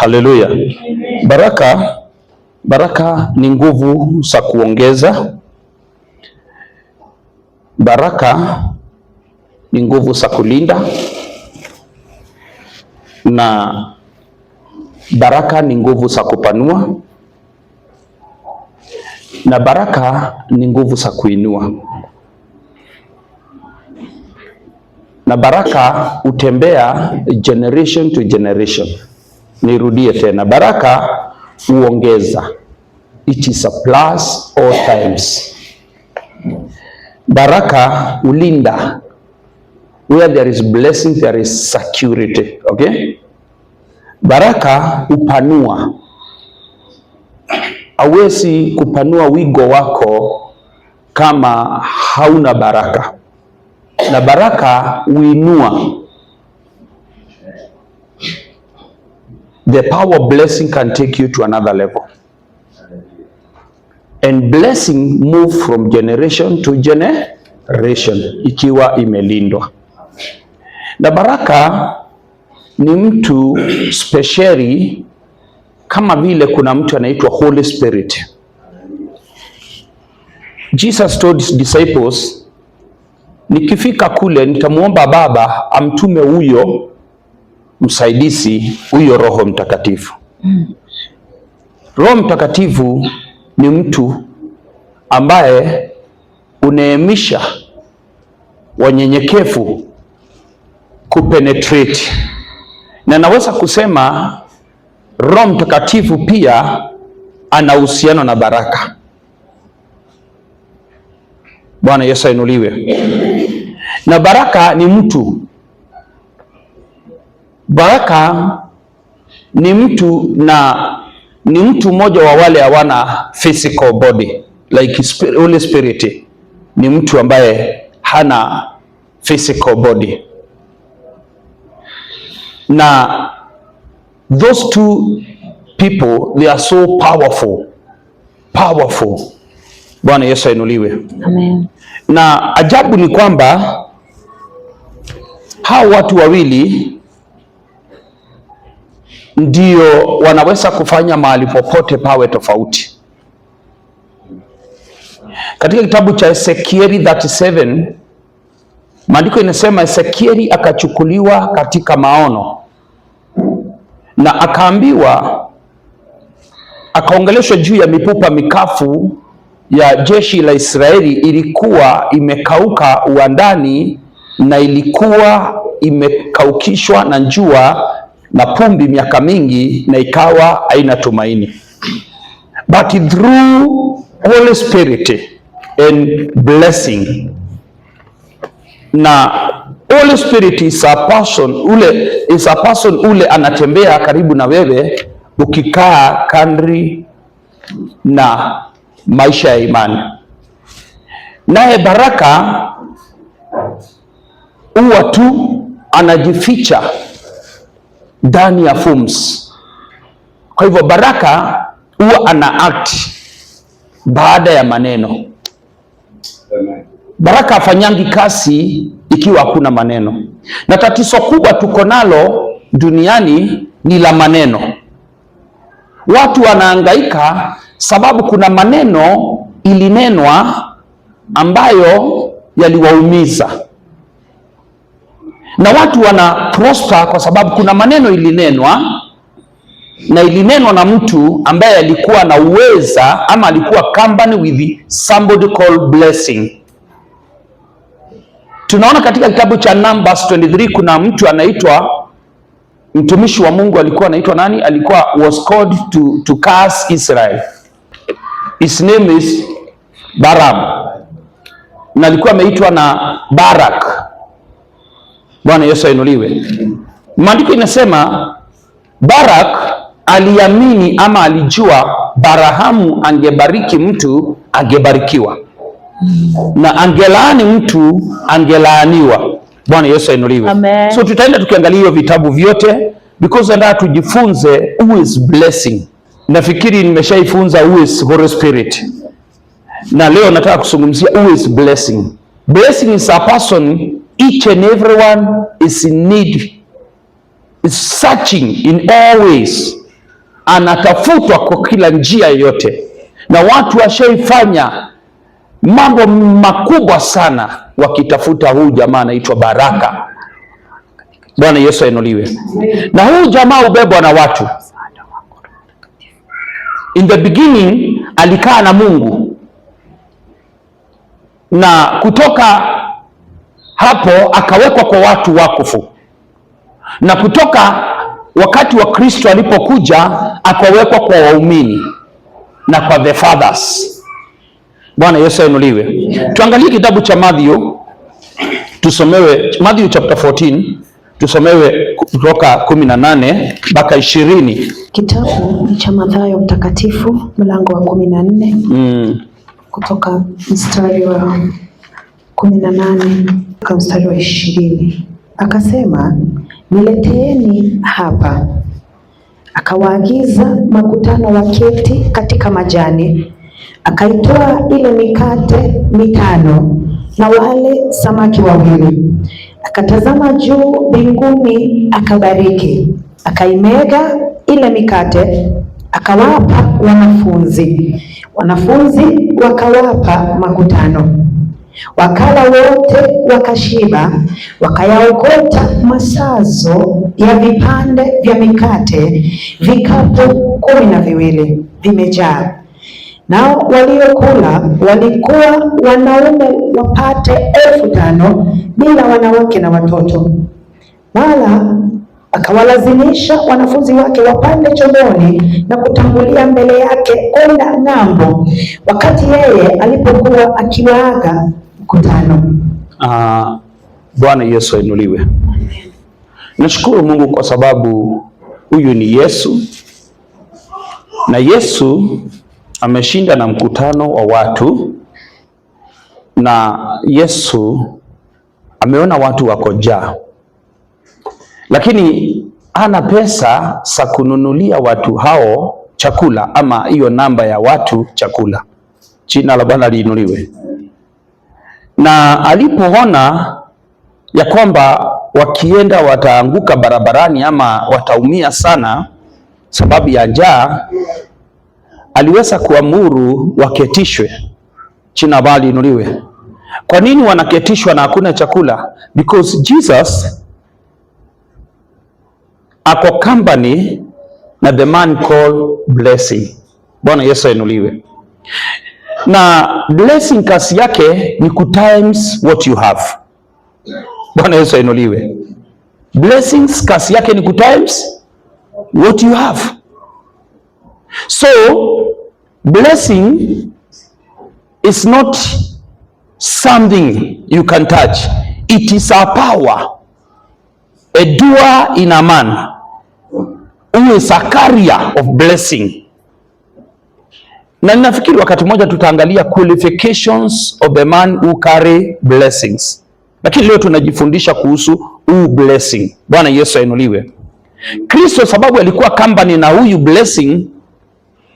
Haleluya. Baraka ni nguvu za kuongeza. Baraka ni nguvu za kulinda, na baraka ni nguvu za kupanua, na baraka ni nguvu za kuinua, na baraka hutembea generation to generation. Nirudie tena, baraka huongeza. It is a plus all times. Baraka hulinda. Where there is blessing, there is security. Okay? Baraka hupanua. Hauwezi kupanua wigo wako kama hauna baraka. Na baraka huinua. The power of blessing can take you to another level. And blessing move from generation to generation ikiwa imelindwa. Na baraka ni mtu specially, kama vile kuna mtu anaitwa Holy Spirit. Jesus told his disciples, nikifika kule nitamuomba Baba amtume huyo msaidizi, huyo Roho Mtakatifu. Roho Mtakatifu ni mtu ambaye uneemisha wanyenyekevu kupenetrate. Na naweza kusema Roho Mtakatifu pia ana uhusiano na baraka. Bwana Yesu ainuliwe. Na baraka ni mtu. Baraka ni mtu, na ni mtu mmoja wa wale hawana physical body like Holy Spirit. Ni mtu ambaye hana physical body. Na those two people, they are so powerful. Bwana Yesu ainuliwe. Amen. Na ajabu ni kwamba hao watu wawili ndio wanaweza kufanya mahali popote pawe tofauti. Katika kitabu cha Ezekieli 37, maandiko inasema Ezekieli akachukuliwa katika maono na akaambiwa, akaongeleshwa juu ya mipupa mikafu ya jeshi la Israeli. Ilikuwa imekauka uwandani na ilikuwa imekaukishwa na jua na pumbi miaka mingi, na ikawa haina tumaini. But through Holy Spirit and blessing, na Holy Spirit is a person ule anatembea karibu na wewe ukikaa kadri na maisha ya imani. Naye baraka huwa tu anajificha ndani ya forms. Kwa hivyo baraka huwa ana act baada ya maneno. Baraka hafanyangi kazi ikiwa hakuna maneno. Na tatizo kubwa tuko nalo duniani ni la maneno. Watu wanahangaika sababu kuna maneno ilinenwa ambayo yaliwaumiza. Na watu wana prosper kwa sababu kuna maneno ilinenwa, na ilinenwa na mtu ambaye alikuwa na uweza, ama alikuwa company with somebody called blessing. Tunaona katika kitabu cha Numbers 23 kuna mtu anaitwa, mtumishi wa Mungu alikuwa anaitwa nani? Was called to curse Israel. His name is Balaam. Na alikuwa ameitwa na Barak. Bwana Yesu ainuliwe. Maandiko inasema Barak aliamini ama alijua Balaam angebariki mtu angebarikiwa, na angelaani mtu angelaaniwa. Bwana Yesu ainuliwe. Amen. So tutaenda tukiangalia hiyo vitabu vyote because nataka tujifunze who is blessing. Nafikiri nimeshaifunza who is Holy Spirit. Na leo nataka kuzungumzia who is blessing. Blessing is a person each and everyone is in need, is searching in all ways anatafutwa kwa kila njia yoyote, na watu washaifanya mambo makubwa sana wakitafuta huyu jamaa anaitwa Baraka. Bwana Yesu ainuliwe. Na huyu jamaa ubebwa na watu. In the beginning alikaa na Mungu, na kutoka hapo akawekwa kwa watu wakufu, na kutoka wakati wa Kristo alipokuja akawekwa kwa waumini na kwa the fathers. Bwana Yesu ainuliwe. Tuangalie kitabu cha Matthew, tusomewe Matthew chapter 14, tusomewe kutoka 18 mpaka 20. Kitabu cha Mathayo mtakatifu mlango wa 14 kutoka mstari wa 18 mpaka mstari wa 20. Akasema, nileteeni hapa. Akawaagiza makutano waketi katika majani. Akaitoa ile mikate 5 na wale samaki 2. Akatazama juu mbinguni, akabariki, akaimega ile mikate, akawapa wanafunzi, wanafunzi wakawapa makutano. Wakala wote wakashiba, wakayaokota masazo ya vipande vya mikate vikapu 12 vimejaa. Nao waliokula walikuwa wanaume wapate 5,000 bila wanawake na watoto. Wala akawalazimisha wanafunzi wake wapande chomboni na kutangulia mbele yake kwenda ng'ambo, wakati yeye alipokuwa akiwaaga mkutano. Bwana Yesu ainuliwe. Nashukuru Mungu kwa sababu huyu ni Yesu, na Yesu ameshinda na mkutano wa watu, na Yesu ameona watu wako njaa, lakini hana pesa za kununulia watu hao chakula, ama hiyo namba ya watu chakula. Jina la Bwana liinuliwe. Na alipoona ya kwamba wakienda wataanguka barabarani ama wataumia sana sababu ya njaa, aliweza kuamuru waketishwe. Jina la Bwana liinuliwe. Kwa nini wanaketishwa na hakuna chakula? Because Jesus ako company na the man called blessing. Bwana Yesu ainuliwe. Na blessing kasi yake ni ku times what you have. Bwana Yesu ainuliwe. Blessings kasi yake ni ku times what you have. So blessing is not something you can touch. It is a power, a doer in a man who is a carrier of blessing. Na ninafikiri wakati mmoja tutaangalia qualifications of the man who carry blessings, lakini leo tunajifundisha kuhusu huu blessing. Bwana Yesu ainuliwe. Kristo sababu alikuwa company na huyu blessing,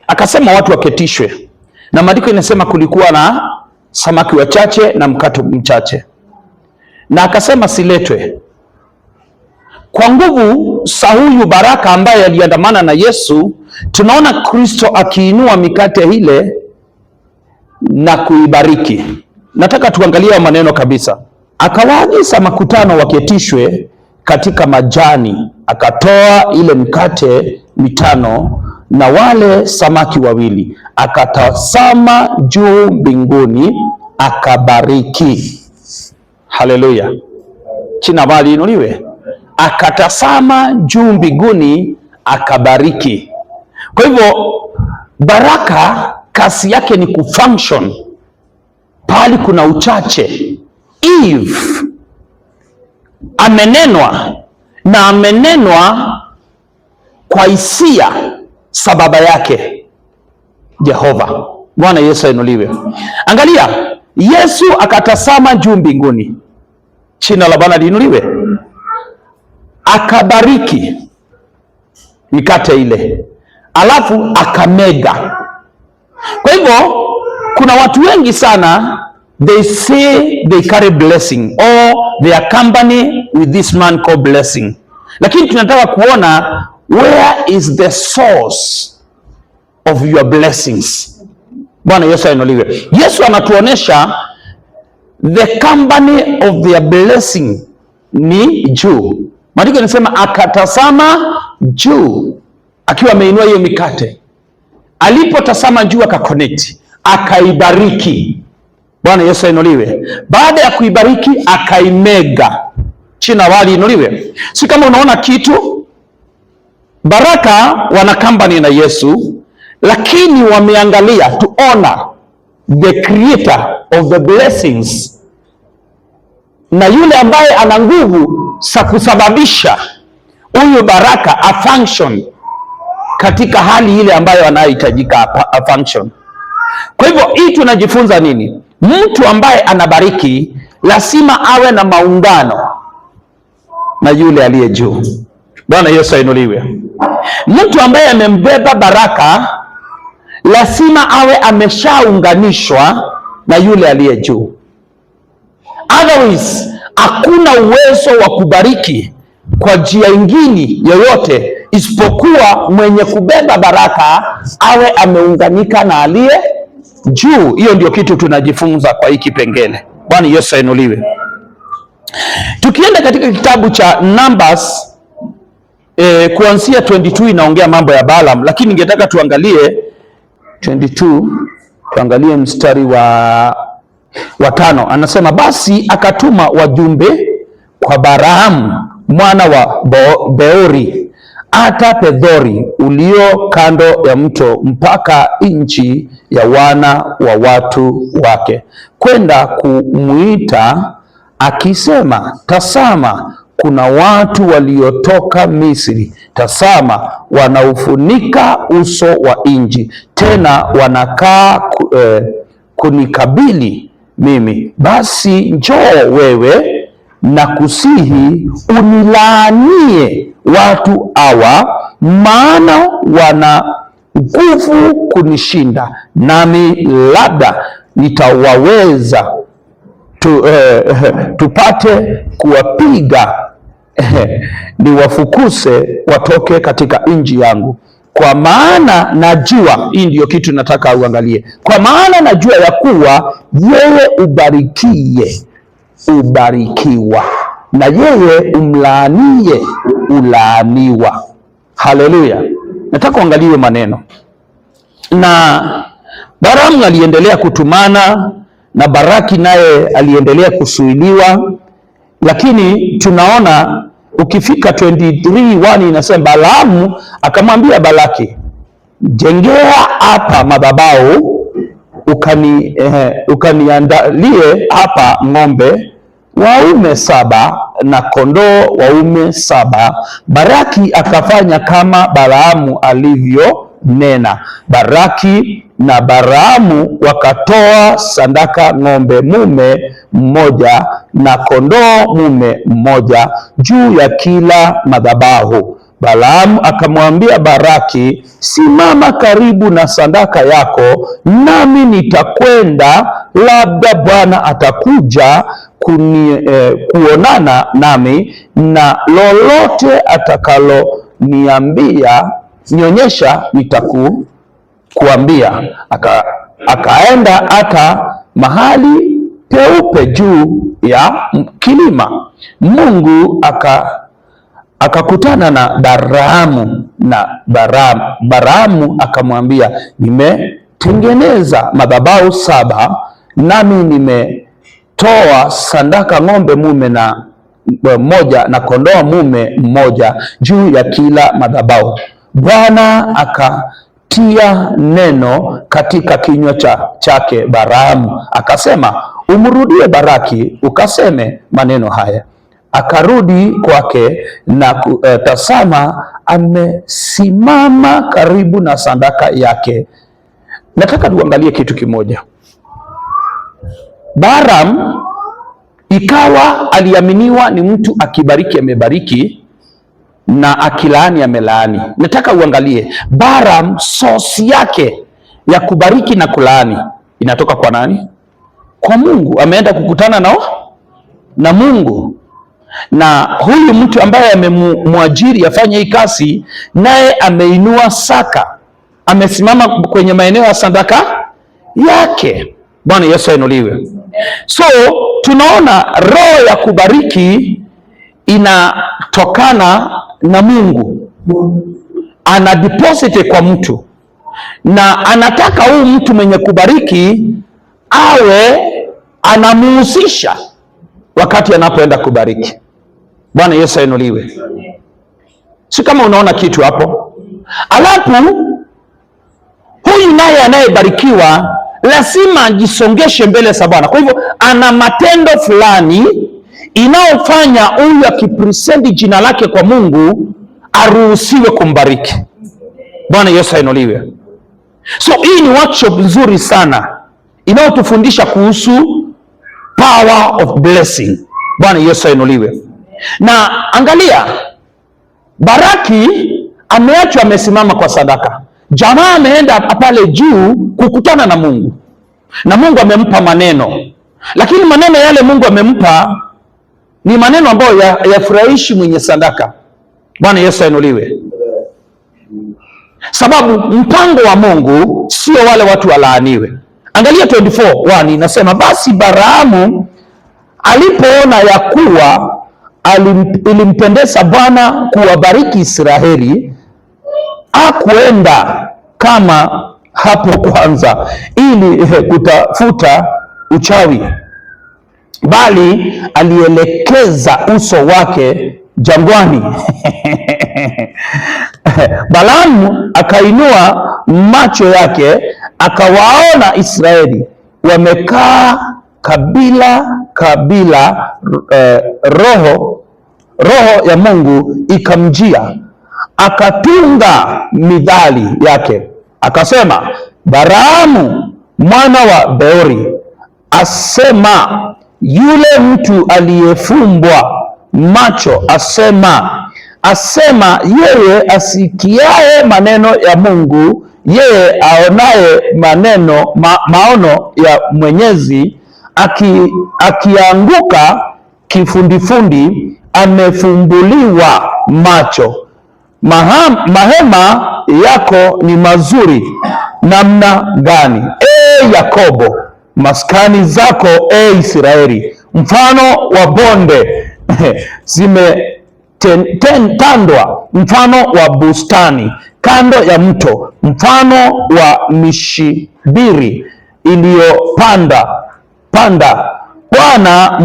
akasema watu waketishwe, na maandiko inasema kulikuwa na samaki wachache na mkate mchache, na akasema siletwe. Kwa nguvu za huyu Baraka ambaye aliandamana na Yesu, tunaona Kristo akiinua mikate ile na kuibariki. Nataka tuangalie maneno kabisa. Akawaagiza makutano waketishwe katika majani, akatoa ile mikate 5 na wale samaki 2, akatazama juu mbinguni, akabariki. Haleluya. Jina la Bwana liinuliwe. Akatazama juu mbinguni, akabariki. Kwa hivyo Baraka kazi yake ni kufunction pali kuna uchache. Eve amenenwa, na amenenwa kwa hisia za baba yake Jehova. Bwana Yesu ainuliwe. Angalia, Yesu akatazama juu mbinguni, jina la Bwana liinuliwe, akabariki mikate ile, alafu akamega. Kwa hivyo kuna watu wengi sana, they say they carry blessing or they accompany with this man called blessing, lakini tunataka kuona where is the source of your blessings? Bwana Yesu ainuliwe. Yesu anatuonesha the company of their blessing ni juu. Maandiko yanasema akatazama juu akiwa ameinua hiyo mikate. Alipotazama juu akaconnect, akaibariki. Bwana Yesu ainuliwe. Baada ya kuibariki akaimega. China wali inuliwe. Si kama unaona kitu, baraka wana company na Yesu, lakini wameangalia to honor the creator of the blessings, na yule ambaye ana nguvu za kusababisha huyu baraka a function katika hali ile ambayo anahitajika a function. Kwa hivyo hii tunajifunza nini? Mtu ambaye anabariki lazima awe na maungano na yule aliye juu. Bwana Yesu ainuliwe. Mtu ambaye amembeba baraka lazima awe ameshaunganishwa na yule aliye juu. Otherwise, hakuna uwezo wa kubariki kwa njia ingine yoyote isipokuwa mwenye kubeba baraka awe ameunganika na aliye juu. Hiyo ndio kitu tunajifunza kwa hiki kipengele. Bwana Yesu ainuliwe. Tukienda katika kitabu cha Numbers kuanzia 22 inaongea mambo ya Balaam, lakini ningetaka tuangalie 22, tuangalie mstari wa 5. Anasema basi akatuma wajumbe kwa Balaamu mwana wa Beori hata Pedori ulio kando ya mto mpaka nchi ya wana wa watu wake, kwenda kumuita akisema, tazama, kuna watu waliotoka Misri, tazama, wanaufunika uso wa nchi, tena wanakaa kunikabili mimi. Basi njoo wewe na kusihi unilaanie watu hawa, maana wana nguvu kunishinda, nami labda nitawaweza tupate kuwapiga niwafukuse watoke katika nchi yangu. Kwa maana najua, hii ndiyo kitu nataka uangalie, kwa maana najua ya kuwa yeye ubarikie ubarikiwa, na yeye umlaanie ulaaniwa. Haleluya. Nataka uangalie maneno. Na Balaamu aliendelea kutumana na Baraki naye aliendelea kusuiliwa, lakini tunaona ukifika 23:1 inasema Balaamu akamwambia Balaki, jengea hapa madhabahu ukaniandalie hapa ng'ombe waume 7 na kondoo waume 7. Baraki akafanya kama Balaamu alivyonena. Baraki na Balaamu wakatoa sadaka ng'ombe mume mmoja na kondoo mume mmoja juu ya kila madhabahu. Balaamu akamwambia Baraki, simama karibu na sadaka yako, nami nitakwenda, labda Bwana atakuja kuonana nami, na lolote atakaloniambia nionyesha nitakuambia. Akaenda hata mahali peupe juu ya kilima. Mungu akakutana na Balaamu, na Balaamu akamwambia, nimetengeneza madhabahu 7, nami nimetoa sadaka ng'ombe mume na mmoja na kondoo mume mmoja juu ya kila madhabahu. Bwana akatia neno katika kinywa chake Balaamu, akasema, umrudie Baraki ukaseme maneno haya. Akarudi kwake na tazama, amesimama karibu na sadaka yake. Nataka tuangalie kitu kimoja. Balaamu ikawa aliaminiwa ni mtu akibariki amebariki na akilaani amelaani. Nataka uangalie Balaamu, source yake ya kubariki na kulaani inatoka kwa nani? Kwa Mungu. Ameenda kukutana na Mungu. na huyu mtu ambaye amemwajiri afanye hii kazi, naye ameinua saka, amesimama kwenye maeneo ya sadaka yake. Bwana Yesu ainuliwe. So tunaona roho ya kubariki inatokana na Mungu, ana deposit kwa mtu, na anataka huyu mtu mwenye kubariki awe anamuhusisha wakati anapoenda kubariki. Bwana Yesu ainuliwe. Si kama unaona kitu hapo. Alafu huyu naye anayebarikiwa lazima ajisongeshe mbele za Bwana. Kwa hivyo ana matendo fulani inayofanya huyu akipresenti jina lake kwa Mungu aruhusiwe kumbariki. Bwana Yesu ainuliwe. So hii ni workshop nzuri sana inayotufundisha kuhusu power of blessing. Bwana Yesu ainuliwe. Na angalia, Baraki ameachwa amesimama kwa sadaka. Jamaa ameenda pale juu kukutana na Mungu, na Mungu amempa maneno, lakini maneno yale Mungu amempa ni maneno ambayo yafurahishi mwenye sadaka. Bwana Yesu ainuliwe. Sababu mpango wa Mungu sio wale watu walaaniwe. Angalia 24:1 inasema, basi Balaamu alipoona ya kuwa ilimpendeza Bwana kuwabariki Israeli, hakuenda kama hapo kwanza ili kutafuta uchawi, bali alielekeza uso wake jangwani. Balaamu akainua macho yake akawaona Israeli wamekaa kabila kabila. Roho ya Mungu ikamjia, akatunga midhali yake, akasema, Balaamu mwana wa Beori asema, yule mtu aliyefumbwa macho asema yeye asikiaye maneno ya Mungu, yeye aonaye maono ya Mwenyezi, akianguka kifundifundi, amefumbuliwa macho. Mahema yako ni mazuri namna gani, Yakobo, maskani zako Israeli, mfano wa bonde zimetandwa, mfano wa bustani kando ya mto, mfano wa mishibiri iliyopanda Bwana,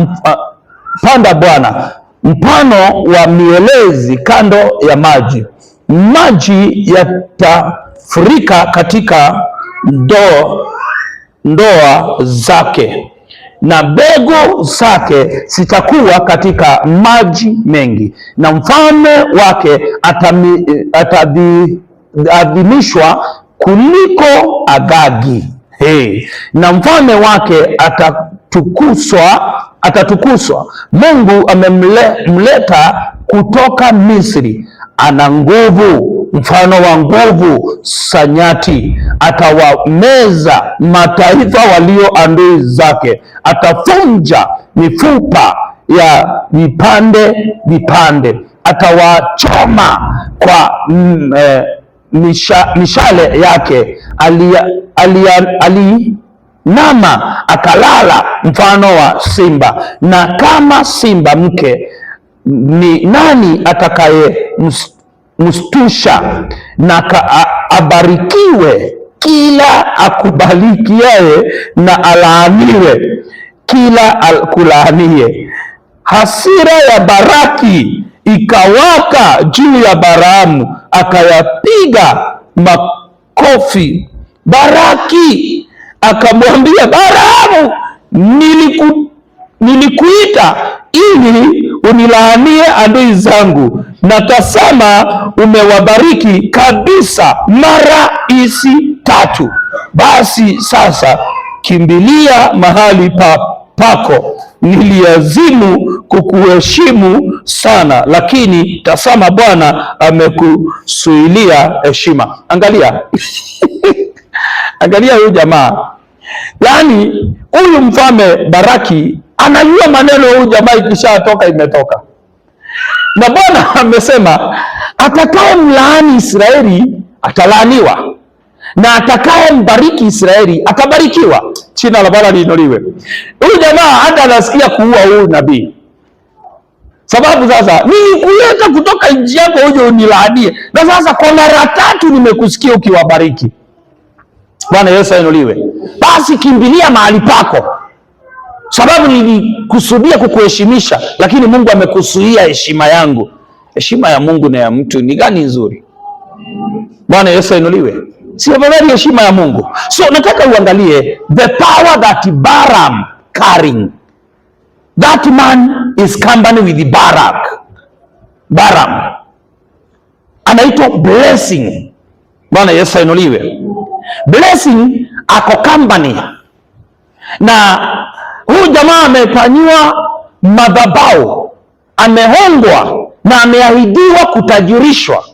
mfano wa mielezi kando ya maji. Maji yatafurika katika ndoa zake, na mbegu zake zitakuwa katika maji mengi, na mfalme wake ataadhimishwa kuliko Agagi. Na mfalme wake atatukuzwa. Mungu amemleta kutoka Misri, ana nguvu mfano wa nguvu za nyati. Atawameza mataifa walio adui zake, atavunja mifupa ya vipande, atawachoma kwa mishale yake. Alinama akalala mfano wa simba, na kama simba mke ni nani atakaye mstusha? Na abarikiwe kila akubalikiaye, na alaaniwe kila akulaanie. Hasira ya Baraki ikawaka juu ya Balaamu, akayapiga makofi. Baraki akamwambia Balaamu, nilikuita ili unilaanie adui zangu, na tazama umewabariki kabisa mara hizi 3. Basi sasa kimbilia mahali pako. Niliazimu kukuheshimu sana, lakini tazama Bwana amekusuilia heshima. Angalia angalia huyu jamaa, yaani huyu mfalme Baraki anajua maneno huyu jamaa ikishatoka imetoka. Na Bwana amesema atakaye mlaani Israeli atalaaniwa, na atakaye mbariki Israeli atabarikiwa. Jina la Bwana liinuliwe. Huyu jamaa hata anasikia kuua huyu nabii. Sababu sasa ni kuleta kutoka nchi yako uje unilaanie. Na sasa kwa mara tatu nimekusikia ukiwabariki. Bwana Yesu ainuliwe. Basi kimbilia mahali pako. Sababu nilikusudia kukuheshimisha, lakini Mungu amekusuia heshima yangu. Heshima ya Mungu na ya mtu ni gani nzuri? Bwana Yesu ainuliwe. Si afadhali heshima ya Mungu? So nataka uangalie the power that Balaam carrying. That man is company with Balaam. Anaitwa Blessing. Bwana Yesu ainuliwe. Blessing ako company. Na huyu jamaa amefanyiwa madhabahu, amehongwa na ameahidiwa kutajirishwa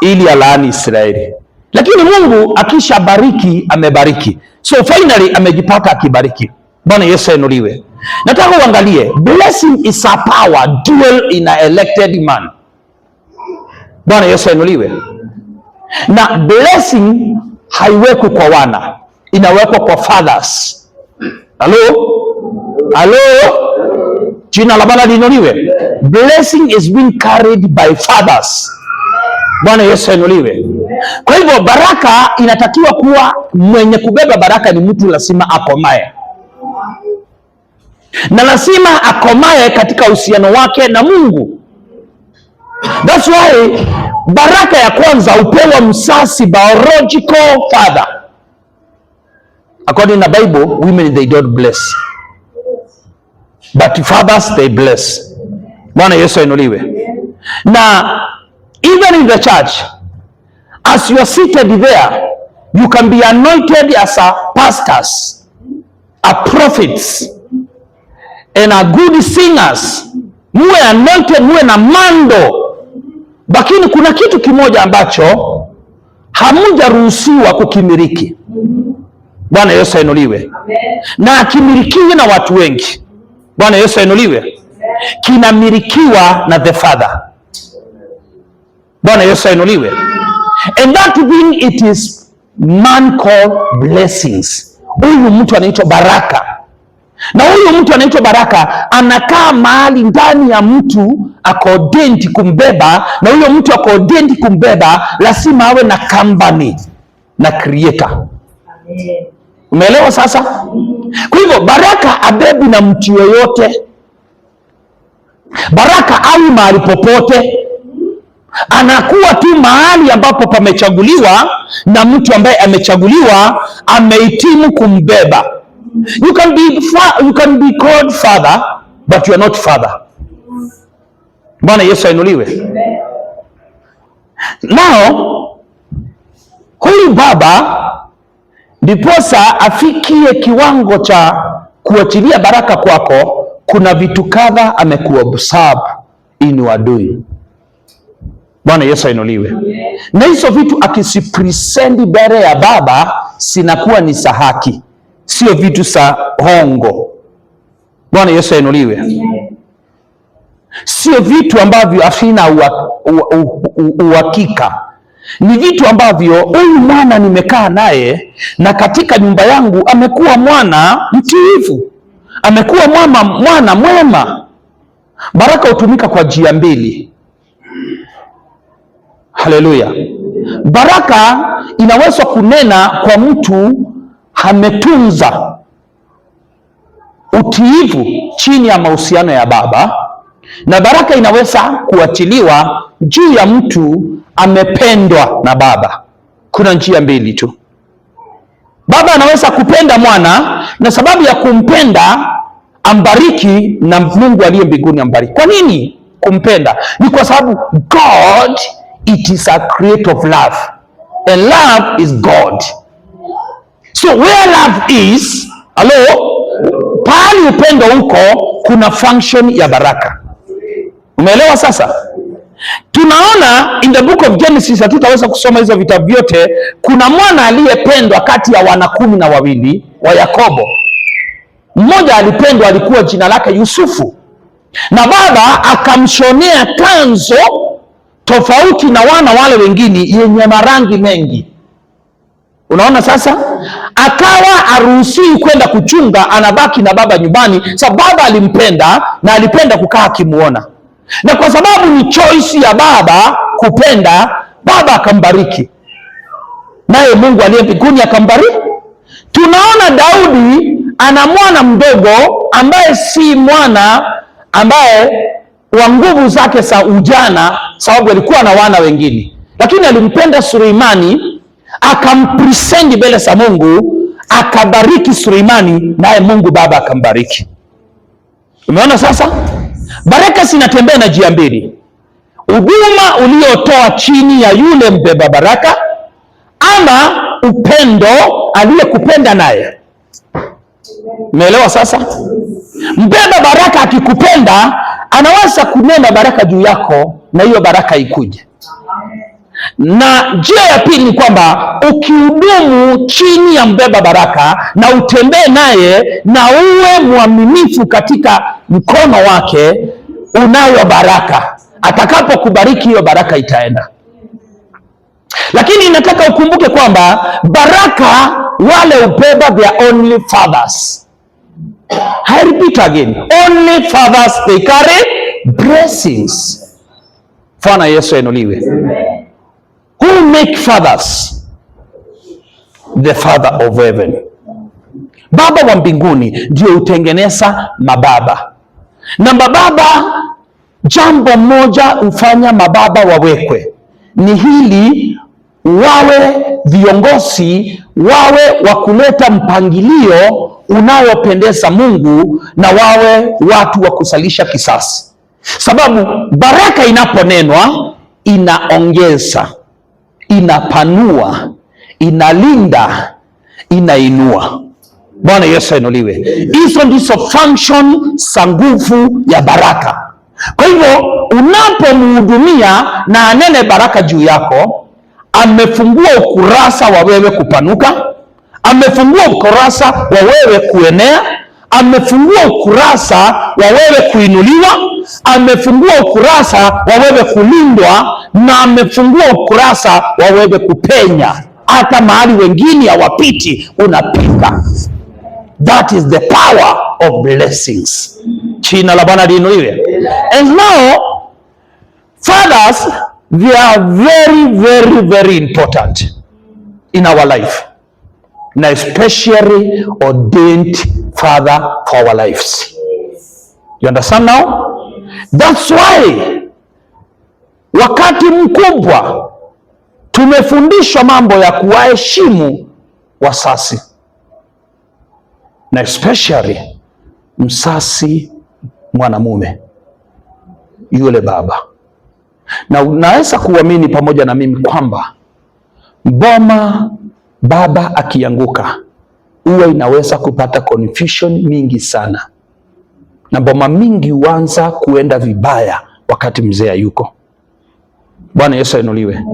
ili alaani Israeli. Lakini Mungu akisha bariki amebariki. So finally amejipata akibariki. Bwana Yesu ainuliwe. Nataka uangalie blessing is a power dwell in a elected man. Bwana Yesu ainuliwe. Na blessing haiwekwi kwa wana, inawekwa kwa fathers. Hello? Jina la Bwana liinuliwe. Blessing is being carried by fathers. Bwana Yesu ainuliwe. Kwa hivyo baraka inatakiwa kuwa, mwenye kubeba baraka ni mtu lazima akomae. Na lazima akomae katika uhusiano wake na Mungu. That's why baraka ya kwanza upewa msasi, biological father. According to the Bible, women they don't bless, but fathers they bless. Bwana Yesu ainuliwe. Na even in the church, as you are seated there, you can be anointed as a pastors, a prophets, and a good singers. Muwe anointed, muwe na mando. Lakini kuna kitu kimoja ambacho hamujaruhusiwa kukimiliki. Bwana Yesu ainuliwe. Na kimilikiwe na watu wengi. Bwana Yesu ainuliwe. Kinamilikiwa na the Father. Bwana Yesu ainuliwe. And that thing it is man called blessings. Huyu mtu anaitwa baraka. Na huyu mtu anaitwa baraka anakaa mahali ndani ya mtu akodenti kumbeba, na huyo mtu akodenti kumbeba lazima awe na company na creator. Umeelewa sasa? Kwa hivyo baraka abebi na mtu yoyote. Baraka au mahali popote. Anakuwa tu mahali ambapo pamechaguliwa na mtu ambaye amechaguliwa amehitimu kumbeba. You can be called father, but you are not father. Bwana Yesu ainuliwe. Now, huyu baba ndiposa afikie kiwango cha kuachilia baraka kwako, kuna vitu kadha amekuobserve in your doing. Bwana Yesu ainuliwe. Na hizo vitu akisipresent mbele ya baba sinakuwa ni sahaki, sio vitu sa hongo. Bwana Yesu ainuliwe. Sio vitu ambavyo afina uhakika. Ni vitu ambavyo huyu mwana nimekaa naye na katika nyumba yangu amekuwa mwana mtiifu, amekuwa mwana mwema. Baraka hutumika kwa njia mbili. Haleluya. Baraka inaweza kunena kwa mtu ametunza utiifu chini ya mahusiano ya baba, na baraka inaweza kuachiliwa juu ya mtu amependwa na baba. Kuna njia mbili tu. Baba anaweza kupenda mwana na sababu ya kumpenda ambariki, na Mungu aliye mbinguni ambariki. Kwa nini kumpenda? Ni kwa sababu God it is a creator of love, and love is God. So where love is, pahali upendo uko, kuna function ya baraka. Umeelewa sasa? Tunaona in the book of Genesis, hatutaweza kusoma hizo vitabu vyote. Kuna mwana aliyependwa kati ya wana 12 wa Yakobo. Mmoja alipendwa, alikuwa jina lake Yusufu. na baba akamshonea kanzo tofauti na wana wale wengine yenye marangi mengi. Unaona sasa, akawa aruhusiwi kwenda kuchunga, anabaki na baba nyumbani. Sababu baba alimpenda na alipenda kukaa akimuona, na kwa sababu ni choice ya baba kupenda, baba akambariki, naye Mungu aliye mbinguni akambariki. Tunaona Daudi ana mwana mdogo ambaye si mwana ambaye wa nguvu zake za ujana, sababu alikuwa na wana wengine, lakini alimpenda Suleimani, akampresent mbele za Mungu, akabariki Suleimani, naye Mungu baba akambariki. Umeona sasa, baraka zinatembea na njia mbili: huduma uliotoa chini ya yule mbeba baraka, ama upendo aliyekupenda naye. Umeelewa sasa? Mbeba baraka akikupenda, anaweza kunena baraka juu yako na hiyo baraka ikuje. Na njia ya pili ni kwamba ukihudumu chini ya mbeba baraka na utembee naye na uwe mwaminifu katika mkono wake, unayo baraka. Atakapokubariki hiyo baraka itaenda. Lakini nataka ukumbuke kwamba baraka wale ubeba, they are only fathers. I repeat again, only fathers they carry blessings. Bwana Yesu ainuliwe. Who make fathers? The Father of heaven. Baba wa mbinguni ndio hutengeneza mababa, na mababa, jambo moja hufanya mababa wawekwe ni hili: wawe viongozi, wawe wa kuleta mpangilio unaopendeza Mungu, na wawe watu wa kusalisha kisasi. Sababu baraka inaponenwa inaongeza, inapanua, inalinda, inainua. Bwana Yesu ainuliwe. Hizo ndizo function za nguvu ya baraka. Kwa hivyo unapomhudumia na anene baraka juu yako, amefungua ukurasa wa wewe kupanuka, amefungua ukurasa wa wewe kuenea, amefungua ukurasa wa wewe kuinuliwa, amefungua ukurasa wa wewe kulindwa, na amefungua ukurasa wa wewe kupenya hata mahali wengine hawapiti, unapita. That is the power of blessings. Jina la Bwana liinuliwe. And now, fathers, they are very, very, very important in our life. Na especially ordained father for our lives. You understand now? That's why wakati mkubwa tumefundishwa mambo ya kuwaheshimu wasasi, na especially msasi mwanamume, yule baba. Na unaweza kuamini pamoja na mimi kwamba mboma baba akianguka huwa inaweza kupata confusion mingi sana, na mboma mingi huanza kuenda vibaya wakati mzee yuko. Bwana Yesu ainuliwe.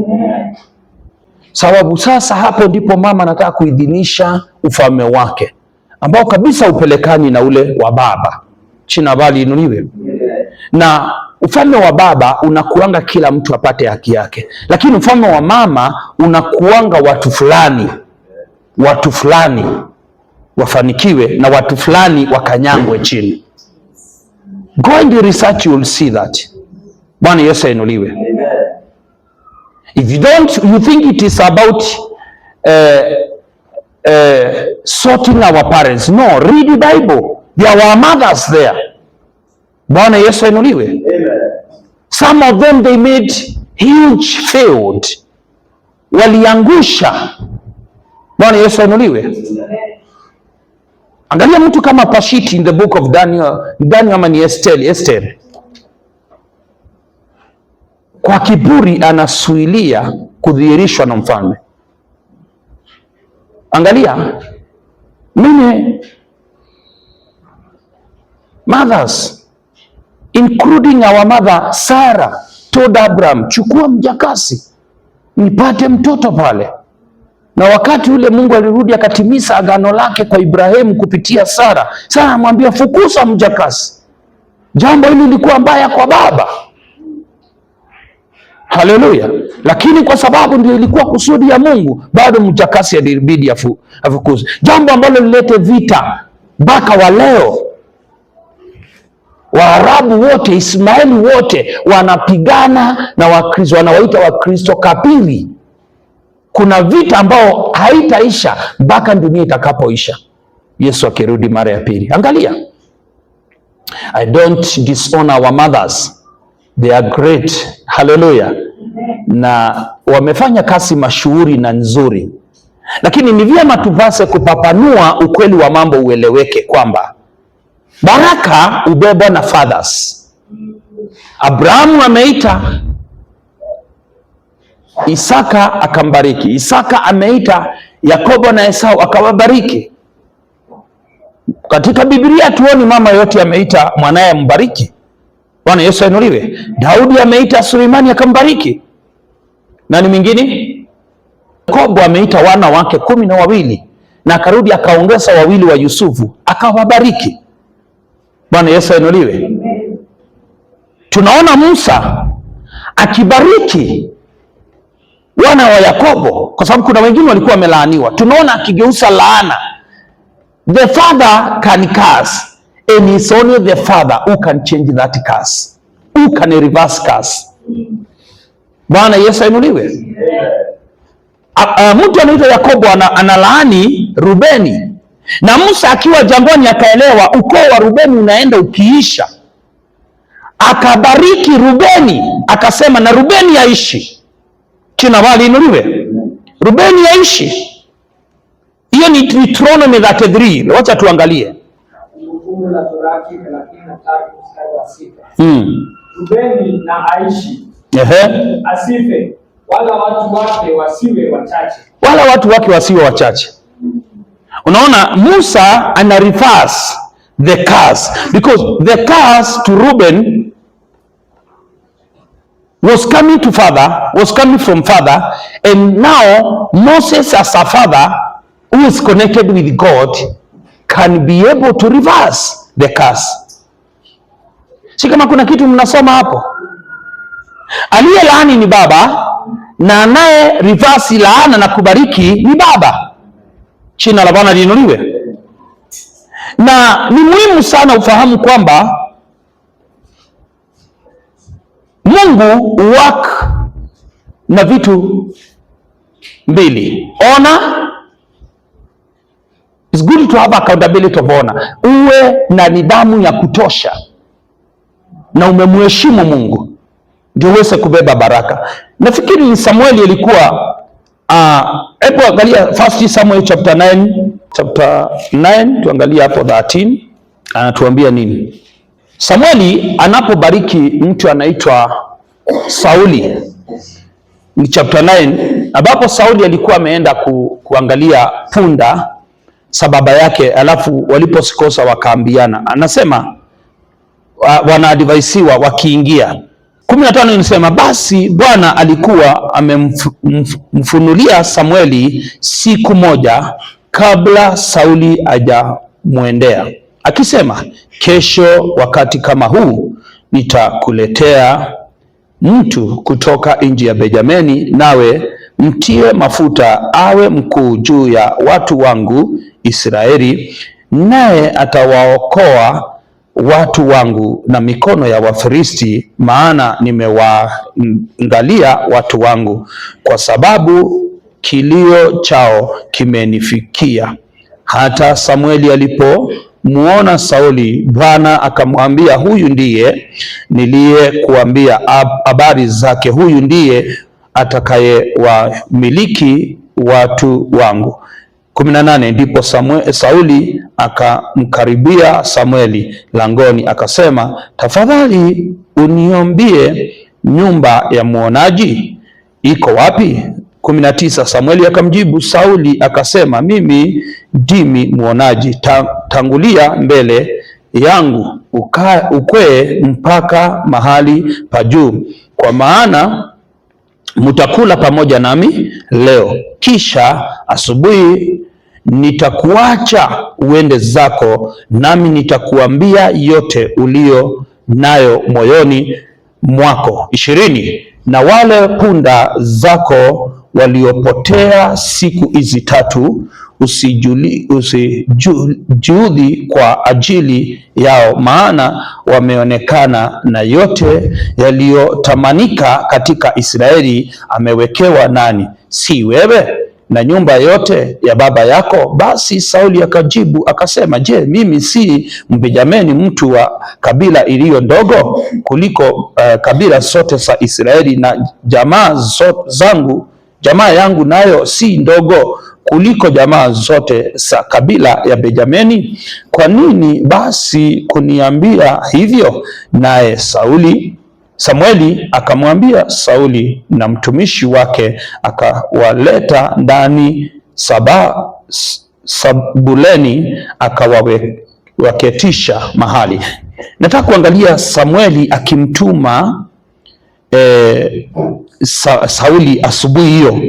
Sababu sasa hapo ndipo mama anataka kuidhinisha ufalme wake ambao kabisa upelekani na ule wa baba. Jina bali inuliwe. Na ufalme wa baba unakuanga kila mtu apate haki yake, lakini ufalme wa mama unakuanga watu fulani wafanikiwe na watu fulani wakanyangwe chini. Go and research, you will see that. Bwana Yesu ainuliwe. If you think it is about sorting our parents. No, read the Bible. There were mothers there. Bwana Yesu ainuliwe. Some of them they made huge field. Waliangusha. Bwana Yesu ainuliwe. Angalia mtu kama Pashiti in the book of Daniel ama ni Esther. Kwa kiburi anasuilia kudhihirishwa na mfalme. Angalia, many mothers, including our mother Sarah, told Abraham, chukua mjakasi nipate mtoto pale. Na wakati ule Mungu alirudi akatimiza agano lake kwa Ibrahimu kupitia Sara. Sara amwambia fukuza mjakasi. Jambo hili lilikuwa mbaya kwa baba. Haleluya! Lakini kwa sababu ndio ilikuwa kusudi ya Mungu, bado mjakasi alibidi afukuzwe, jambo ambalo lilete vita mpaka wa leo. Waarabu wote, Ismaili wote wanapigana na Wakristo, wanawaita Wakristo kapili. Kuna vita ambao haitaisha mpaka dunia itakapoisha, Yesu akirudi mara ya pili. Angalia, I don't dishonor our mothers, they are great. Haleluya! Na wamefanya kazi mashuhuri na nzuri, lakini ni vyema tupase kupapanua ukweli wa mambo ueleweke kwamba baraka ubebwa na fathers. Abrahamu ameita Isaka akambariki. Isaka ameita Yakobo na Esau akawabariki. Katika Biblia tuoni mama yote ameita mwanaye mbariki. Bwana Yesu ainuliwe. Daudi ameita Suleimani akambariki. Nani mwingine? Yakobo ameita wana wake 12 na akarudi akaongeza 2 wa Yusufu akawabariki. Bwana Yesu ainuliwe. Tunaona Musa akibariki wana wa Yakobo kwa sababu kuna wengine walikuwa wamelaaniwa. Tunaona akigeuza laana. The father can curse and it's only the father who can change that curse, who can reverse curse. Bwana Yesu ainuliwe. Mtu anaitwa Yakobo analaani Rubeni, na Musa akiwa jangwani akaelewa ukoo wa Rubeni unaenda ukiisha, akabariki Rubeni, akasema na Rubeni yaishi. China wali inuliwe, Rubeni yaishi. Hiyo ni Deuteronomy 33. Wacha tuangalie. Fungu la Torati 33:6. Rubeni na aishi. Asife, wala watu wake wasiwe wachache. Wala watu wake wasiwe wachache. Unaona, Musa ana reverse the curse, because the curse to Reuben was coming from father, and now Moses as a father who is connected with God can be able to reverse the curse. Si kama kuna kitu mnasoma hapo? Aliye laani ni baba, na anaye reverse laana na kubariki ni baba. Jina la Bwana liinuliwe. Na ni muhimu sana ufahamu kwamba Mungu work na vitu mbili. Honor, it's good to have accountability of honor. Uwe na nidhamu ya kutosha na umemheshimu Mungu ndio uweze kubeba baraka. Nafikiri ni Samueli ilikuwa hebu angalia 1 Samuel chapter 9 tuangalie hapo 13, anatuambia nini? Samueli anapobariki mtu anaitwa Sauli, ni chapter 9, ambapo Sauli alikuwa ameenda kuangalia punda sa baba yake, alafu waliposikosa wakaambiana. Anasema wanaadvaisiwa wakiingia. 15 inasema basi Bwana alikuwa amemfunulia Samueli siku moja kabla Sauli hajamwendea, akisema, kesho wakati kama huu nitakuletea mtu kutoka nchi ya Benjamini, nawe mtie mafuta awe mkuu juu ya watu wangu Israeli, naye atawaokoa watu wangu na mikono ya Wafilisti, maana nimewaangalia watu wangu, kwa sababu kilio chao kimenifikia. Hata Samueli alipomuona Sauli, Bwana akamwambia, huyu ndiye niliyekuambia habari zake, huyu ndiye atakayewamiliki watu wangu. 18, ndipo Sauli akamkaribia Samueli langoni, akasema, tafadhali uniombie nyumba ya muonaji iko wapi? 19, Samueli akamjibu Sauli akasema, mimi ndimi muonaji, tangulia mbele yangu ukwee mpaka mahali pa juu, kwa maana mtakula pamoja nami leo, kisha asubuhi nitakuacha uende zako, nami nitakuambia yote nayo moyoni mwako. 20, na wale punda zako waliopotea siku hizi 3, usijuhudi kwa ajili yao, maana wameonekana, na yote yaliyotamanika katika Israeli amewekewa nani? Si wewe na nyumba yote ya baba yako? Basi Sauli akajibu akasema, je, mimi si Mbenjamini, mtu wa kabila iliyo ndogo kuliko kabila zote za Israeli, na jamaa yangu nayo si ndogo kuliko jamaa zote za kabila ya Benjamini? Kwa nini basi kuniambia hivyo? Naye Samueli akamwambia Sauli na mtumishi wake, akawaleta ndani sebuleni, akawaketisha mahali. Nataka kuangalia Samueli akimtuma Sauli asubuhi hiyo.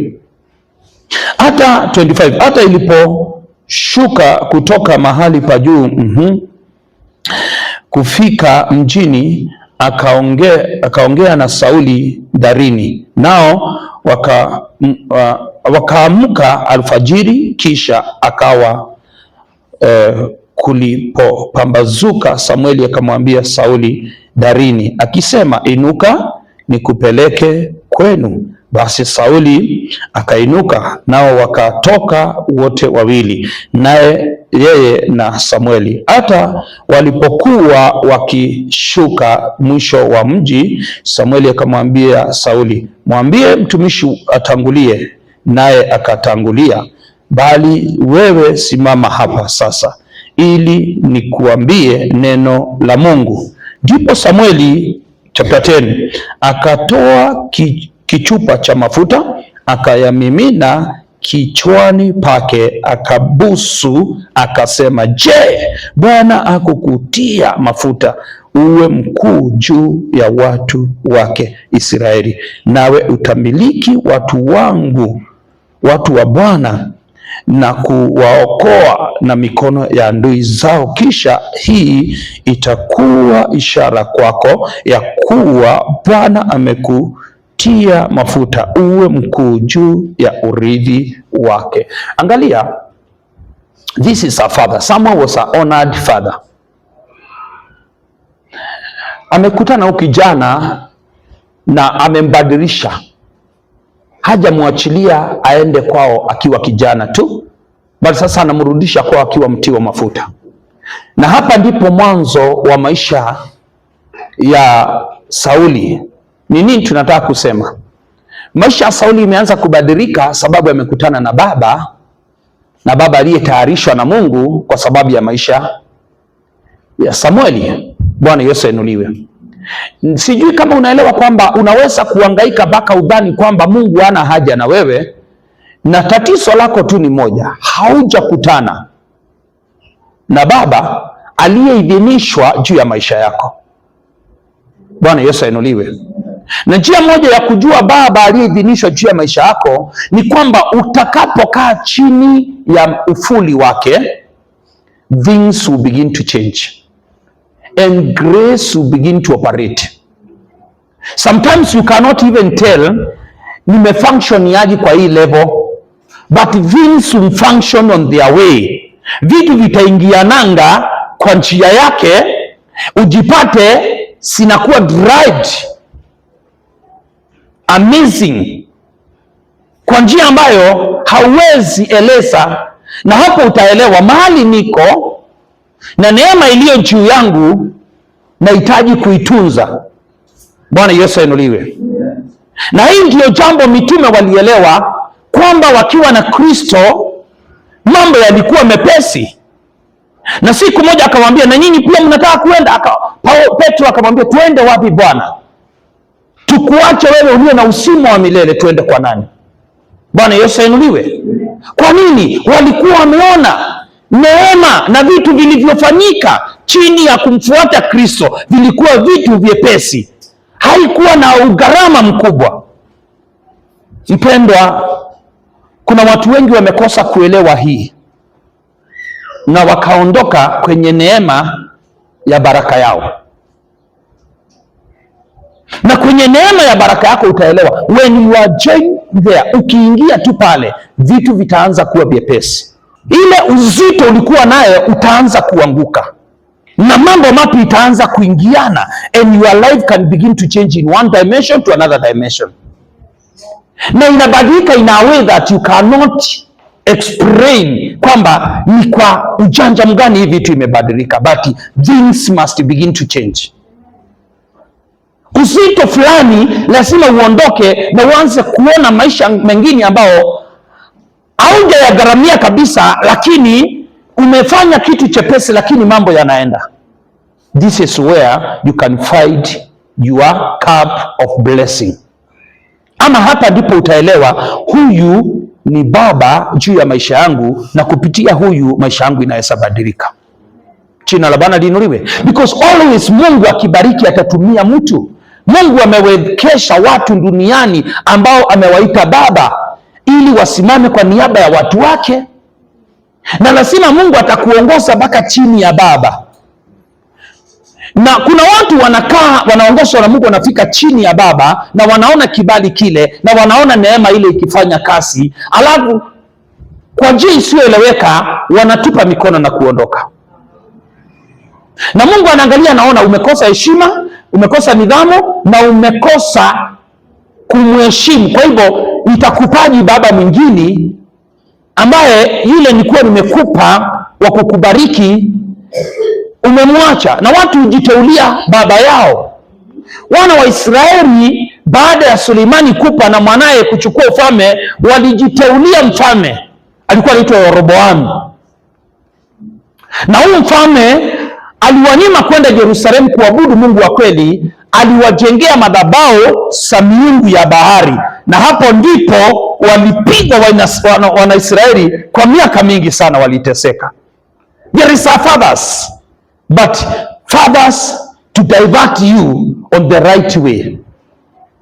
Hata 25, hata iliposhuka kutoka mahali pa juu kufika mjini, akaongea na Sauli darini. Nao wakaamka alfajiri, kisha akawa kulipopambazuka, Samueli akamwambia Sauli darini akisema, inuka nikupeleke kwenu. Basi Sauli akainuka, nao wakatoka wote wawili, naye yeye na Samueli. Hata walipokuwa wakishuka mwisho wa mji, Samueli akamwambia Sauli, mwambie mtumishi atangulie. Naye akatangulia, bali wewe simama hapa sasa, ili nikuambie neno la Mungu. Ndipo Samueli, chapter 10, akatoa kichupa cha mafuta, akayamimina kichwani pake, akabusu, akasema, je, Bwana akukutia mafuta uwe mkuu juu ya watu wake Israeli, nawe utamiliki watu wangu, watu wa Bwana, na kuwaokoa na mikono ya adui zao. Kisha hii itakuwa ishara kwako ya kuwa Bwana amekutia mafuta uwe mkuu juu ya urithi wake. Angalia, this is a father. Samuel was a honored father. Amekutana huyu kijana na amembadilisha. Hajamwachilia aende kwao akiwa kijana tu, bali sasa anamrudisha kwao akiwa mtiwa mafuta. Na hapa ndipo mwanzo wa maisha ya Sauli. Ni nini tunataka kusema? Maisha ya Sauli imeanza kubadilika sababu amekutana na baba aliyetayarishwa na Mungu kwa sababu ya maisha ya Samueli. Bwana Yesu ainuliwe. Sijui kama unaelewa kwamba unaweza kuhangaika mpaka udhani kwamba Mungu hana haja na wewe, na tatizo lako tu ni moja, haujakutana na baba aliyeidhinishwa juu ya maisha yako. Bwana Yesu ainuliwe. Na njia moja ya kujua baba aliyeidhinishwa juu ya maisha yako ni kwamba utakapokaa chini ya ufuli wake, things will begin to change and grace will begin to operate. Sometimes you cannot even tell nimefunction yaji kwa hii level, but things will function on their way. Vitu vitaingiananga kwa njia yake, ujipate sinakuwa dried amazing kwa njia ambayo hauwezi eleza. Na hapo utaelewa mahali niko na neema iliyo juu yangu nahitaji kuitunza. Bwana Yesu ainuliwe. Na hii ndio jambo mitume walielewa, kwamba wakiwa na Kristo mambo yalikuwa mepesi. Na siku moja akamwambia, na nyinyi pia mnataka kuenda? Petro akamwambia, tuende wapi Bwana? Tukuache wewe uliye na uzima wa milele, tuende kwa nani? Bwana Yesu ainuliwe. Kwa nini? Walikuwa wameona neema na vitu vilivyofanyika chini ya kumfuata Kristo vilikuwa vitu vyepesi, haikuwa na ugharama mkubwa. Mpendwa, kuna watu wengi wamekosa kuelewa hii na wakaondoka kwenye neema ya baraka yao. Na kwenye neema ya baraka yako utaelewa, when you are joined there, ukiingia tu pale, vitu vitaanza kuwa vyepesi. Ile uzito ulikuwa naye utaanza kuanguka, na mambo mapya itaanza kuingiana, and your life can begin to change in one dimension to another dimension. Na inabadilika in a way that you cannot explain kwamba ni kwa ujanja mgani hivi vitu imebadilika, but things must begin to change. Uzito fulani lazima uondoke na uanze kuona maisha mengine ambao haujayagharamia kabisa, lakini umefanya kitu chepesi, lakini mambo yanaenda. This is where you can find your cup of blessing. Ama hapa ndipo utaelewa huyu ni baba juu ya maisha yangu, na kupitia huyu maisha yangu inaweza badilika. Jina la Bwana liinuliwe. Because always Mungu akibariki atatumia mtu. Mungu amewekesha watu duniani ambao amewaita baba ili wasimame kwa niaba ya watu wake, na lazima Mungu atakuongoza mpaka chini ya baba. Na kuna watu wanaongozwa na Mungu, wanafika chini ya baba na wanaona kibali kile na wanaona neema ile ikifanya kazi, alafu kwa njia isiyoeleweka wanatupa mikono na kuondoka. Na Mungu anaangalia, anaona umekosa heshima, umekosa nidhamu na umekosa kumheshimu. Kwa hivyo nitakupaji baba mwingine ambaye yule nilikuwa nimekupa wa kukubariki umemwacha. Na watu hujiteulia baba yao. Wana wa Israeli baada ya Suleimani kupa na mwanaye kuchukua ufalme, walijiteulia mfalme, alikuwa anaitwa Yeroboamu. Na huyu mfalme aliwanyima kwenda Yerusalemu kuabudu Mungu wa kweli, aliwajengea madhabahu za miungu ya bahari, na hapo ndipo walipigwa Wanaisraeli kwa miaka mingi sana, waliteseka. There is a fathers, but fathers to divert you on the right way.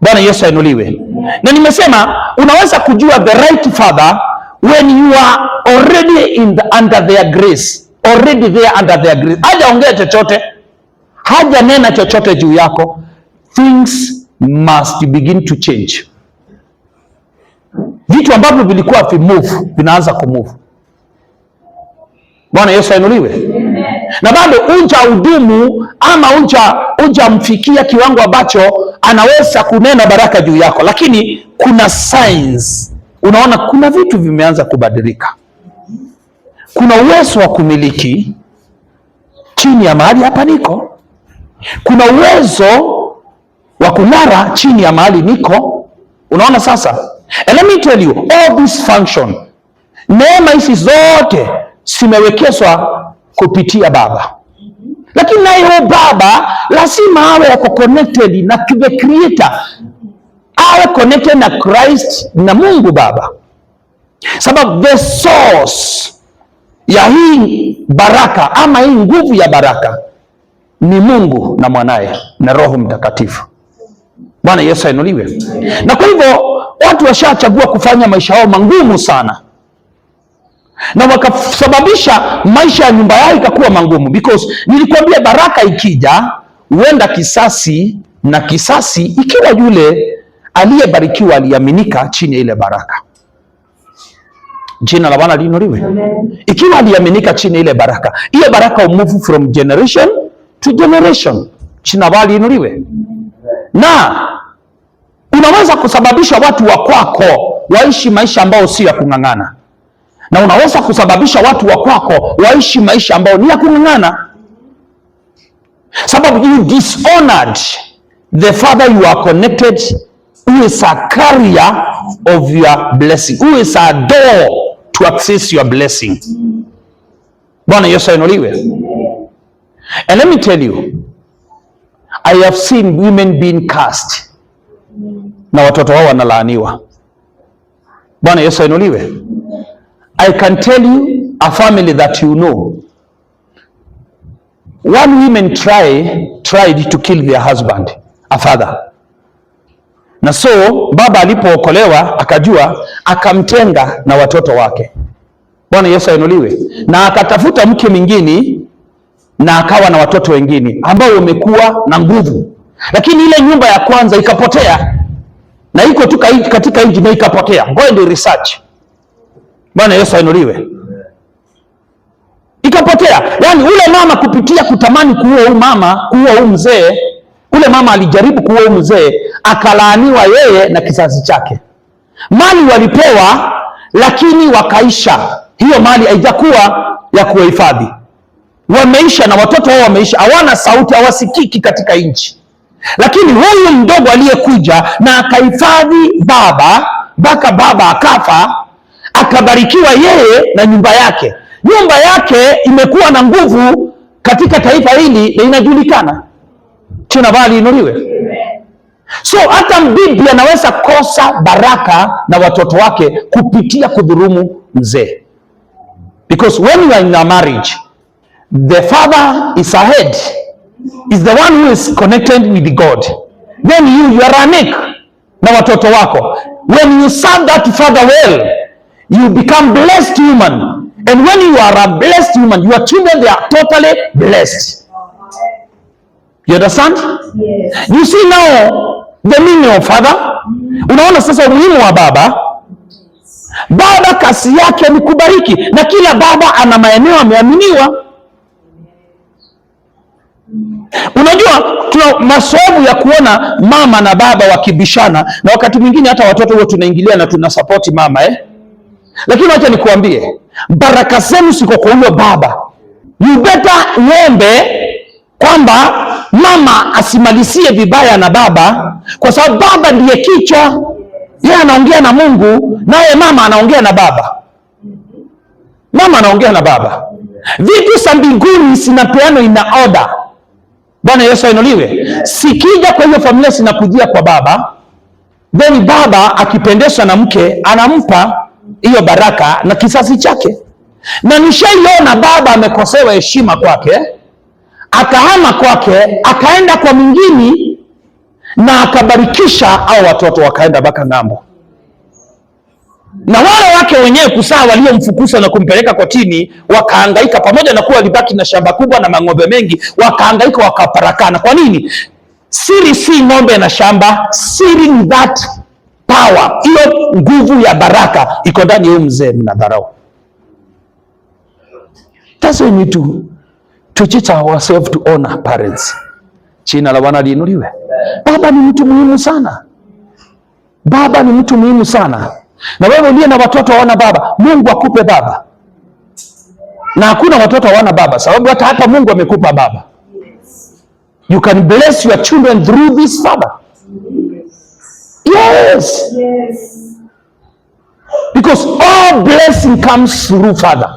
Bwana Yesu ainuliwe. Na nimesema unaweza kujua the right father when you are already under their grace. Already there under their grace. Hajaongea chochote, hajanena chochote juu yako. Things must begin to change. Vitu ambavyo vilikuwa vimove vinaanza kumove. Bwana Yesu ainuliwe. Na bado unja udumu ama unja mfikia kiwango ambacho anaweza kunena baraka juu yako, lakini kuna signs. Unaona kuna vitu vimeanza kubadilika. Kuna uwezo wa kumiliki chini ya mahali hapa niko. Kuna uwezo wa kulala chini ya mahali niko. Unaona sasa? And let me tell you, all this function, neema hizi zote zimewekezwa kupitia baba. Lakini naye huyo baba lazima awe yako connected na the creator. Awe connected na Christ na Mungu Baba. Sababu the source ya hii baraka ama hii nguvu ya baraka ni Mungu na mwanaye na Roho Mtakatifu. Bwana Yesu ainuliwe. Na kwa hivyo watu washachagua kufanya maisha yao mangumu sana, na wakasababisha maisha ya nyumba yao ikakuwa mangumu, because nilikwambia baraka ikija huenda kisasi, na kisasi ikiwa yule aliyebarikiwa aliaminika chini ya ile baraka. Jina la Bwana liinuliwe. Ikiwa aliaminika chini ya ile baraka, ile baraka move from generation to generation. Jina la Bwana liinuliwe. Na unaweza kusababisha watu wa kwako waishi maisha ambao si ya kung'ang'ana, na unaweza kusababisha watu wa kwako waishi maisha ambao ni ya kung'ang'ana, sababu you dishonored the father you are connected, who is a carrier of your blessing, who is a door to access your blessing. Bwana Yesu ainuliwe. And let me tell you, I have seen women being cursed, na watoto wao wanalaaniwa. Bwana Yesu ainuliwe. I can tell you a family that you know. One woman tried to kill their husband, a father. Na so baba alipookolewa akajua, akamtenga na watoto wake. Bwana Yesu ainuliwe. Na akatafuta mke mwingine na akawa na watoto wengine ambao wamekuwa na nguvu. lakini ile nyumba ya kwanza ikapotea, na iko tu katika nchi na ikapotea. Go and research. Bwana Yesu ainuliwe. Ikapotea. Yaani ule mama kupitia kutamani kuua huyu mzee, ule mama alijaribu kuua huyu mzee, akalaaniwa yeye na kizazi chake. Mali walipewa lakini wakaisha. Hiyo mali haijakuwa ya kuhifadhi. Wameisha na watoto wao wameisha, hawana sauti, hawasikiki katika nchi. Lakini huyu mdogo aliyekuja na akahifadhi baba mpaka baba akafa, akabarikiwa yeye na nyumba yake. Nyumba yake imekuwa na nguvu katika taifa hili na inajulikana. Jina bali inuliwe. So hata bibi anaweza kosa baraka na watoto wake kupitia kudhurumu mzee. Because when you are in a marriage, the father is ahead, is the one who is connected with God. Then you are unique na watoto wako. When you serve that father well, you become blessed human. And when you are a blessed human, your children, they are totally blessed. You understand? Yes. You see now the meaning of father. Unaona sasa umuhimu wa baba. Baba kazi yake ni kubariki, na kila baba ana maeneo ameaminiwa. Unajua tuna masomo ya kuona mama na baba wakibishana, na wakati mwingine hata watoto wote tunaingilia na tunasapoti mama Lakini wacha nikuambie, baraka zenu siko kwa huyo baba. You better uombe kwamba mama asimalizie vibaya na baba, kwa sababu baba ndiye kichwa. Yeye anaongea na Mungu, naye mama anaongea na baba. Mama anaongea na baba. Vitu za mbinguni zinapeana ina order. Bwana Yesu ainuliwe. Sikija kwa hiyo familia sinakujia kwa baba, then baba akipendeshwa na mke anampa hiyo baraka na kizazi chake. Na nishaiona baba amekosewa heshima kwake, akahama kwake, akaenda kwa mwingine na akabarikisha au watoto wakaenda mpaka ng'ambo. Na wale wake wenyewe kusaa waliomfukuza na kumpeleka kotini wakahangaika, pamoja na kuwa walibaki na shamba kubwa na mang'ombe mengi, wakahangaika wakaparakana. Kwa nini? Siri si ng'ombe na shamba, siri ni that power. Hiyo nguvu ya baraka iko ndani ya mzee mnadharau. That's why we need to teach ourselves to honor parents. Jina la Bwana liinuliwe. Baba ni mtu muhimu sana. Baba ni mtu muhimu sana. Na wewe uliye na watoto hawana baba, Mungu akupe baba. Na hakuna watoto hawana baba, sababu hata hapa Mungu amekupa baba. You can bless your children through this father. Yes. Because all blessing comes through father.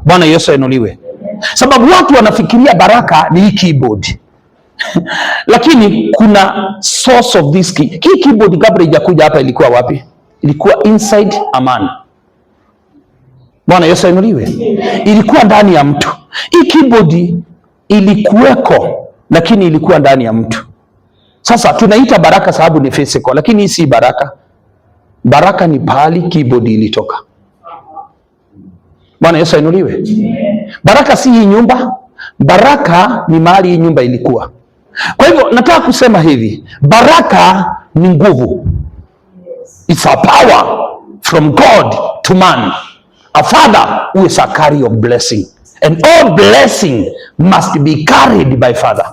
Bwana Yesu ainuliwe. Sababu watu wanafikiria baraka ni hii keyboard. Lakini kuna source of this key. Hii keyboard kabla haijakuja hapa ilikuwa wapi? Ilikuwa inside a man. Bwana Yesu ainuliwe. Ilikuwa ndani ya mtu. Hii keyboard ilikuweko, lakini ilikuwa ndani ya mtu. Sasa tunaita baraka sababu ni physical, lakini hii si baraka. Baraka ni pahali keyboard ilitoka. Bwana Yesu ainuliwe. Baraka si hii nyumba, baraka ni mahali hii nyumba ilikuwa. Kwa hivyo nataka kusema hivi, baraka ni nguvu. It's a power from God to man. A father who is a carrier of blessing. And all blessing must be carried by father.